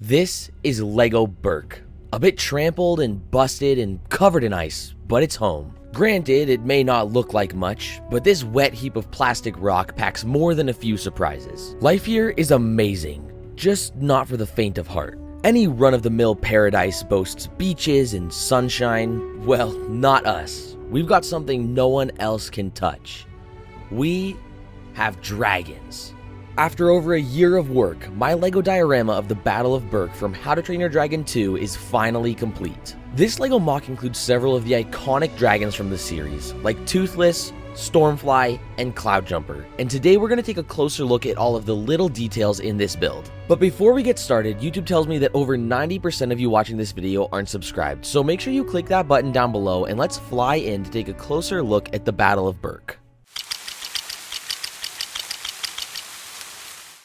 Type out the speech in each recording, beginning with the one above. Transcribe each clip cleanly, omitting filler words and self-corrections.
This is LEGO Berk. A bit trampled and busted and covered in ice, but it's home. Granted, it may not look like much, but this wet heap of plastic rock packs more than a few surprises. Life here is amazing, just not for the faint of heart. Any run-of-the-mill paradise boasts beaches and sunshine. Well, not us. We've got something no one else can touch. We have dragons. After over a year of work, my LEGO Diorama of the Battle of Berk from How to Train Your Dragon 2 is finally complete. This LEGO MOC includes several of the iconic dragons from the series, like Toothless, Stormfly, and Cloudjumper, and today we're going to take a closer look at all of the little details in this build. But before we get started, YouTube tells me that over 90% of you watching this video aren't subscribed, so make sure you click that button down below and let's fly in to take a closer look at the Battle of Berk.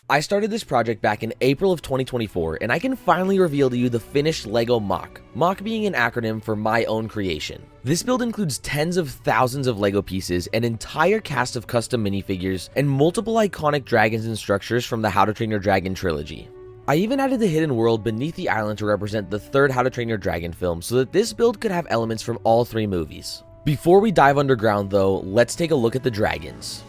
I started this project back in April of 2024, and I can finally reveal to you the finished LEGO MOC, MOC being an acronym for my own creation. This build includes tens of thousands of LEGO pieces, an entire cast of custom minifigures, and multiple iconic dragons and structures from the How to Train Your Dragon trilogy. I even added the hidden world beneath the island to represent the third How to Train Your Dragon film so that this build could have elements from all three movies. Before we dive underground though, let's take a look at the dragons.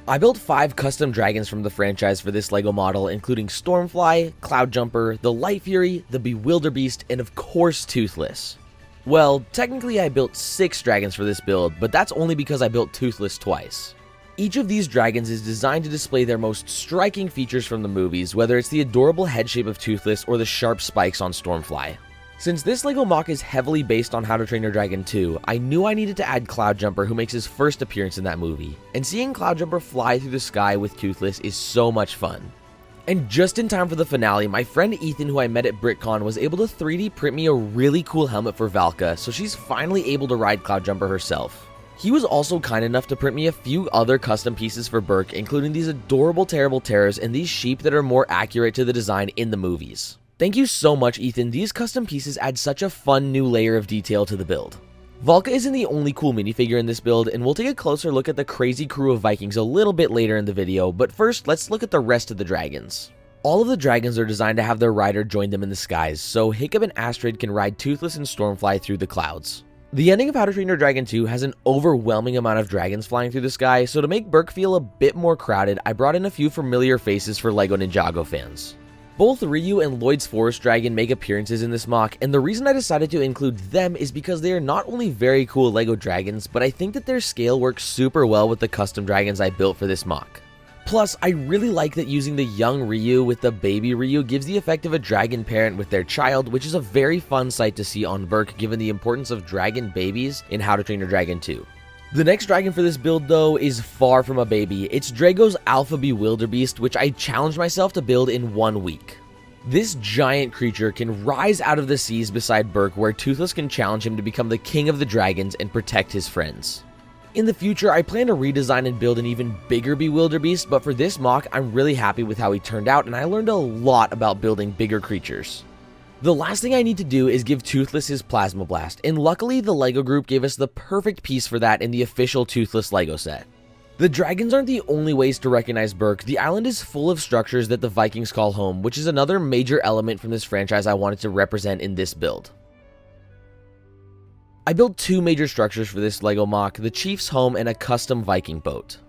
I built 5 custom dragons from the franchise for this LEGO model, including Stormfly, Cloudjumper, the Light Fury, the bewilderbeast, and of course Toothless. Well, technically I built 6 dragons for this build, but that's only because I built Toothless twice. Each of these dragons is designed to display their most striking features from the movies, whether it's the adorable head shape of Toothless or the sharp spikes on Stormfly. Since this LEGO MOC is heavily based on How to Train Your Dragon 2, I knew I needed to add Cloudjumper, who makes his first appearance in that movie. And seeing Cloudjumper fly through the sky with Toothless is so much fun. And just in time for the finale, my friend Ethan, who I met at BrickCon, was able to 3D print me a really cool helmet for Valka, so she's finally able to ride Cloudjumper herself. He was also kind enough to print me a few other custom pieces for Berk, including these adorable Terrible Terrors and these sheep that are more accurate to the design in the movies. Thank you so much, Ethan. These custom pieces add such a fun new layer of detail to the build. Valka isn't the only cool minifigure in this build, and we'll take a closer look at the crazy crew of Vikings a little bit later in the video, but first, let's look at the rest of the dragons. All of the dragons are designed to have their rider join them in the skies, so Hiccup and Astrid can ride Toothless and Stormfly through the clouds. The ending of How to Train Your Dragon 2 has an overwhelming amount of dragons flying through the sky, so to make Berk feel a bit more crowded, I brought in a few familiar faces for LEGO Ninjago fans. Both Ryu and Lloyd's Forest Dragon make appearances in this MOC, and the reason I decided to include them is because they are not only very cool LEGO dragons, but I think that their scale works super well with the custom dragons I built for this MOC. Plus, I really like that using the young Ryu with the baby Ryu gives the effect of a dragon parent with their child, which is a very fun sight to see on Berk given the importance of dragon babies in How to Train Your Dragon 2. The next dragon for this build though is far from a baby. It's Drago's Alpha Bewilderbeast, which I challenged myself to build in 1 week. This giant creature can rise out of the seas beside Berk, where Toothless can challenge him to become the king of the dragons and protect his friends. In the future, I plan to redesign and build an even bigger Bewilderbeast, but for this MOC, I'm really happy with how he turned out, and I learned a lot about building bigger creatures. The last thing I need to do is give Toothless his Plasma Blast, and luckily the LEGO group gave us the perfect piece for that in the official Toothless LEGO set. The dragons aren't the only ways to recognize Berk. The island is full of structures that the Vikings call home, which is another major element from this franchise I wanted to represent in this build. I built 2 major structures for this LEGO MOC, the Chief's home and a custom Viking boat.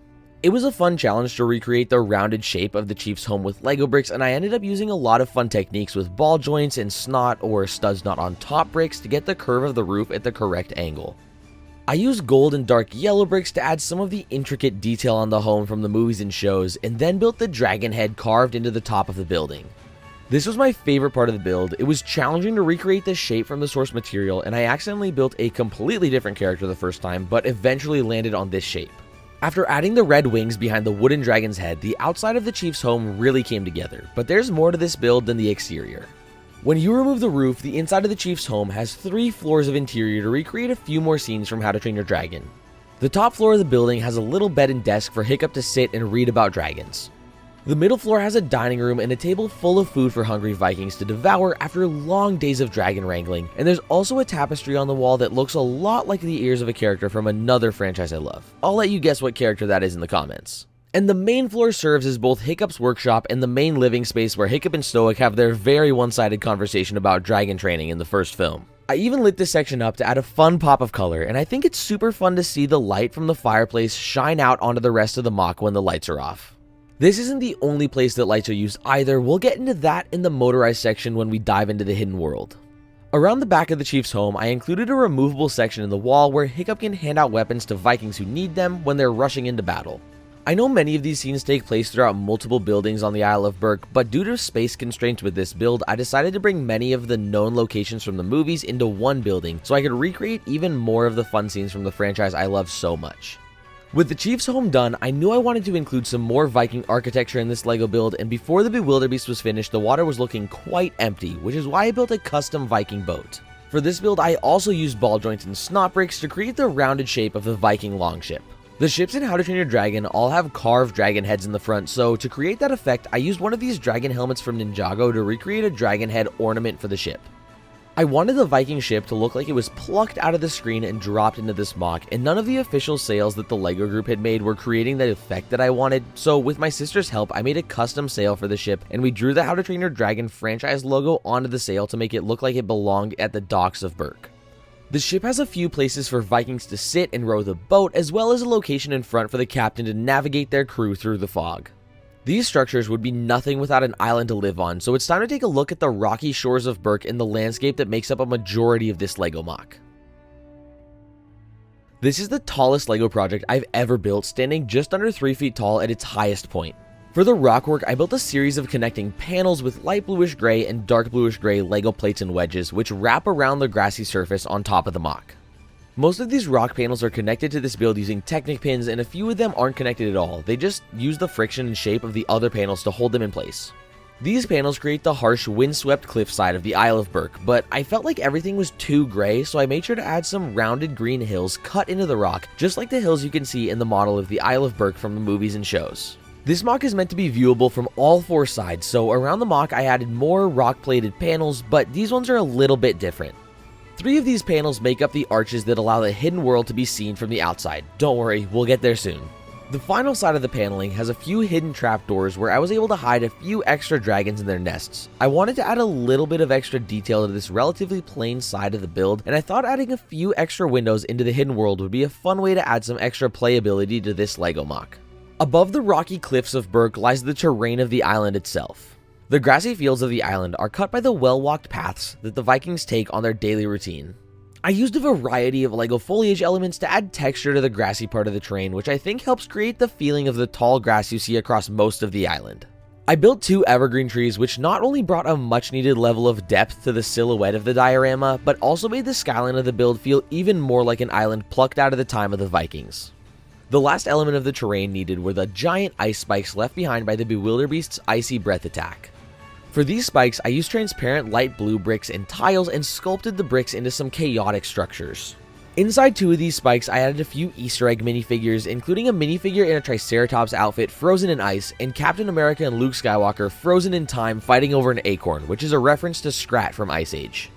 It was a fun challenge to recreate the rounded shape of the Chief's home with LEGO bricks, and I ended up using a lot of fun techniques with ball joints and snot or studs not on top bricks to get the curve of the roof at the correct angle. I used gold and dark yellow bricks to add some of the intricate detail on the home from the movies and shows, and then built the dragon head carved into the top of the building. This was my favorite part of the build. It was challenging to recreate the shape from the source material, and I accidentally built a completely different character the first time, but eventually landed on this shape. After adding the red wings behind the wooden dragon's head, the outside of the Chief's home really came together, but there's more to this build than the exterior. When you remove the roof, the inside of the Chief's home has 3 floors of interior to recreate a few more scenes from How to Train Your Dragon. The top floor of the building has a little bed and desk for Hiccup to sit and read about dragons. The middle floor has a dining room and a table full of food for hungry Vikings to devour after long days of dragon wrangling, and there's also a tapestry on the wall that looks a lot like the ears of a character from another franchise I love. I'll let you guess what character that is in the comments. And the main floor serves as both Hiccup's workshop and the main living space where Hiccup and Stoic have their very one-sided conversation about dragon training in the first film. I even lit this section up to add a fun pop of color, and I think it's super fun to see the light from the fireplace shine out onto the rest of the MOC when the lights are off. This isn't the only place that lights are used either. We'll get into that in the motorized section when we dive into the hidden world. Around the back of the chief's home, I included a removable section in the wall where Hiccup can hand out weapons to Vikings who need them when they're rushing into battle. I know many of these scenes take place throughout multiple buildings on the Isle of Berk, but due to space constraints with this build, I decided to bring many of the known locations from the movies into one building so I could recreate even more of the fun scenes from the franchise I love so much. With the chief's home done, I knew I wanted to include some more Viking architecture in this LEGO build, and before the bewilderbeast was finished, the water was looking quite empty, which is why I built a custom Viking boat. For this build, I also used ball joints and snot bricks to create the rounded shape of the Viking longship. The ships in How to Train Your Dragon all have carved dragon heads in the front, so to create that effect, I used one of these dragon helmets from Ninjago to recreate a dragon head ornament for the ship. I wanted the Viking ship to look like it was plucked out of the screen and dropped into this MOC, and none of the official sails that the LEGO group had made were creating the effect that I wanted, so with my sister's help, I made a custom sail for the ship, and we drew the How to Train Your Dragon franchise logo onto the sail to make it look like it belonged at the docks of Berk. The ship has a few places for Vikings to sit and row the boat, as well as a location in front for the captain to navigate their crew through the fog. These structures would be nothing without an island to live on, so it's time to take a look at the rocky shores of Berk and the landscape that makes up a majority of this LEGO MOC. This is the tallest LEGO project I've ever built, standing just under 3 feet tall at its highest point. For the rockwork, I built a series of connecting panels with light bluish gray and dark bluish gray LEGO plates and wedges, which wrap around the grassy surface on top of the MOC. Most of these rock panels are connected to this build using Technic pins, and a few of them aren't connected at all. They just use the friction and shape of the other panels to hold them in place. These panels create the harsh, windswept cliffside of the Isle of Berk, but I felt like everything was too gray, so I made sure to add some rounded green hills cut into the rock, just like the hills you can see in the model of the Isle of Berk from the movies and shows. This MOC is meant to be viewable from all 4 sides, so around the MOC I added more rock-plated panels, but these ones are a little bit different. 3 of these panels make up the arches that allow the hidden world to be seen from the outside. Don't worry, we'll get there soon. The final side of the paneling has a few hidden trapdoors where I was able to hide a few extra dragons in their nests. I wanted to add a little bit of extra detail to this relatively plain side of the build, and I thought adding a few extra windows into the hidden world would be a fun way to add some extra playability to this LEGO MOC. Above the rocky cliffs of Berk lies the terrain of the island itself. The grassy fields of the island are cut by the well-walked paths that the Vikings take on their daily routine. I used a variety of LEGO foliage elements to add texture to the grassy part of the terrain, which I think helps create the feeling of the tall grass you see across most of the island. I built 2 evergreen trees, which not only brought a much-needed level of depth to the silhouette of the diorama, but also made the skyline of the build feel even more like an island plucked out of the time of the Vikings. The last element of the terrain needed were the giant ice spikes left behind by the bewilderbeast's icy breath attack. For these spikes, I used transparent light blue bricks and tiles and sculpted the bricks into some chaotic structures. Inside 2 of these spikes, I added a few Easter egg minifigures, including a minifigure in a Triceratops outfit frozen in ice, and Captain America and Luke Skywalker frozen in time fighting over an acorn, which is a reference to Scrat from Ice Age.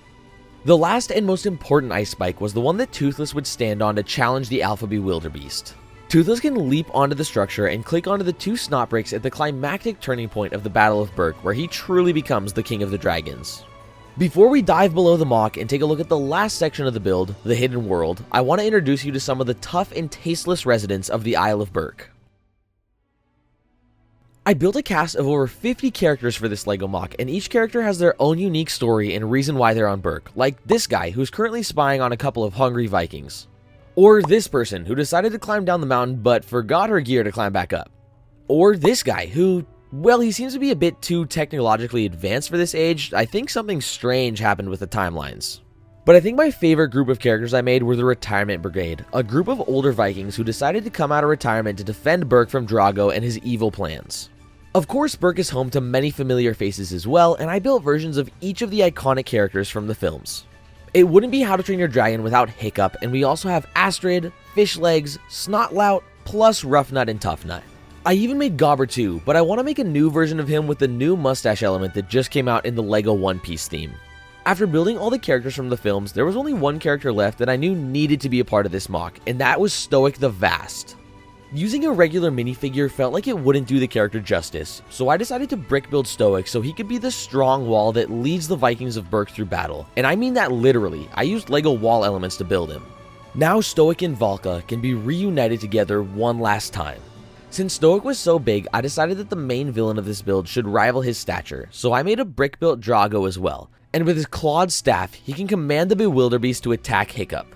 The last and most important ice spike was the one that Toothless would stand on to challenge the Alpha Bewilderbeast. Toothless can leap onto the structure and click onto the 2 snot bricks at the climactic turning point of the Battle of Berk, where he truly becomes the King of the Dragons. Before we dive below the MOC and take a look at the last section of the build, the Hidden World, I want to introduce you to some of the tough and tasteless residents of the Isle of Berk. I built a cast of over 50 characters for this LEGO MOC, and each character has their own unique story and reason why they're on Berk, like this guy who's currently spying on a couple of hungry Vikings. Or this person who decided to climb down the mountain but forgot her gear to climb back up. Or this guy who, well, he seems to be a bit too technologically advanced for this age. I think something strange happened with the timelines. But I think my favorite group of characters I made were the Retirement Brigade, a group of older Vikings who decided to come out of retirement to defend Berk from Drago and his evil plans. Of course, Berk is home to many familiar faces as well, and I built versions of each of the iconic characters from the films. It wouldn't be How to Train Your Dragon without Hiccup, and we also have Astrid, Fishlegs, Snotlout, plus Roughnut and Toughnut. I even made Gobber too, but I want to make a new version of him with the new mustache element that just came out in the LEGO One Piece theme. After building all the characters from the films, there was only one character left that I knew needed to be a part of this MOC, and that was Stoic the Vast. Using a regular minifigure felt like it wouldn't do the character justice, so I decided to brick build Stoic so he could be the strong wall that leads the Vikings of Berk through battle, and I mean that literally. I used LEGO wall elements to build him. Now Stoic and Valka can be reunited together one last time. Since Stoic was so big, I decided that the main villain of this build should rival his stature, so I made a brick built Drago as well, and with his clawed staff, he can command the bewilderbeast to attack Hiccup.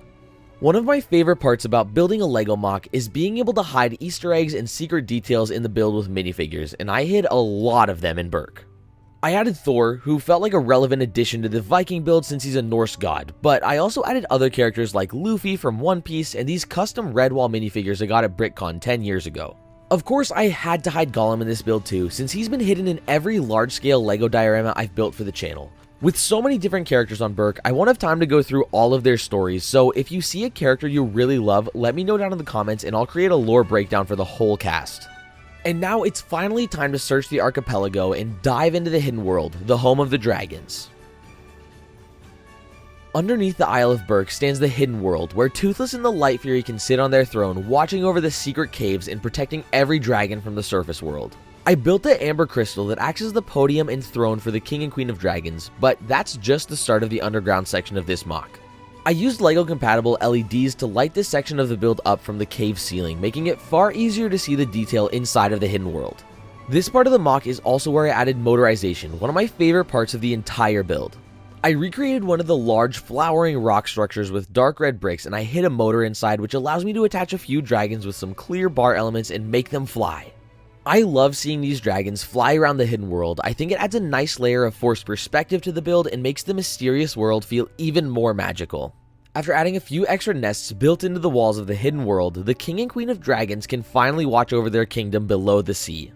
One of my favorite parts about building a LEGO MOC is being able to hide Easter eggs and secret details in the build with minifigures, and I hid a lot of them in Berk. I added Thor, who felt like a relevant addition to the Viking build since he's a Norse god, but I also added other characters like Luffy from One Piece and these custom Redwall minifigures I got at BrickCon 10 years ago. Of course, I had to hide Gollum in this build too, since he's been hidden in every large-scale LEGO diorama I've built for the channel. With so many different characters on Berk, I won't have time to go through all of their stories, so if you see a character you really love, let me know down in the comments and I'll create a lore breakdown for the whole cast. And now it's finally time to search the archipelago and dive into the hidden world, the home of the dragons. Underneath the Isle of Berk stands the hidden world, where Toothless and the Light Fury can sit on their throne, watching over the secret caves and protecting every dragon from the surface world. I built the amber crystal that acts as the podium and throne for the King and Queen of Dragons, but that's just the start of the underground section of this MOC. I used LEGO compatible LEDs to light this section of the build up from the cave ceiling, making it far easier to see the detail inside of the hidden world. This part of the MOC is also where I added motorization, one of my favorite parts of the entire build. I recreated one of the large flowering rock structures with dark red bricks, and I hid a motor inside which allows me to attach a few dragons with some clear bar elements and make them fly. I love seeing these dragons fly around the hidden world. I think it adds a nice layer of forced perspective to the build and makes the mysterious world feel even more magical. After adding a few extra nests built into the walls of the hidden world, the King and Queen of Dragons can finally watch over their kingdom below the sea.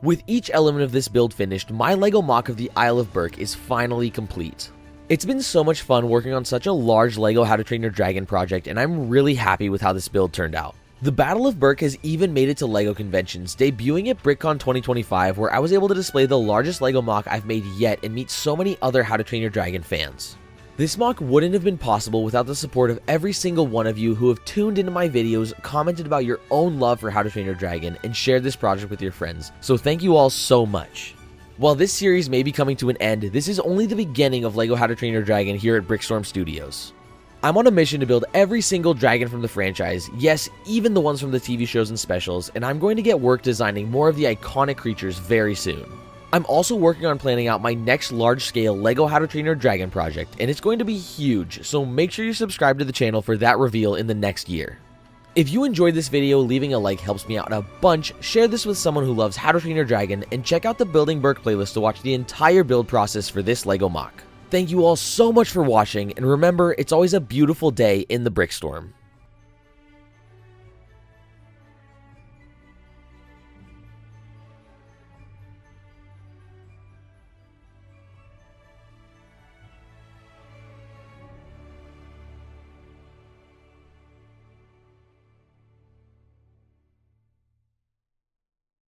With each element of this build finished, my LEGO MOC of the Isle of Berk is finally complete. It's been so much fun working on such a large LEGO How to Train Your Dragon project, and I'm really happy with how this build turned out. The Battle of Berk has even made it to LEGO conventions, debuting at BrickCon 2025, where I was able to display the largest LEGO MOC I've made yet and meet so many other How to Train Your Dragon fans. This MOC wouldn't have been possible without the support of every single one of you who have tuned into my videos, commented about your own love for How to Train Your Dragon, and shared this project with your friends, so thank you all so much. While this series may be coming to an end, this is only the beginning of LEGO How to Train Your Dragon here at Brickstorm Studios. I'm on a mission to build every single dragon from the franchise, yes, even the ones from the TV shows and specials, and I'm going to get work designing more of the iconic creatures very soon. I'm also working on planning out my next large-scale LEGO How to Train Your Dragon project, and it's going to be huge, so make sure you subscribe to the channel for that reveal in the next year. If you enjoyed this video, leaving a like helps me out a bunch, share this with someone who loves How to Train Your Dragon, and check out the Building Berk playlist to watch the entire build process for this LEGO MOC. Thank you all so much for watching, and remember, it's always a beautiful day in the Brickstorm.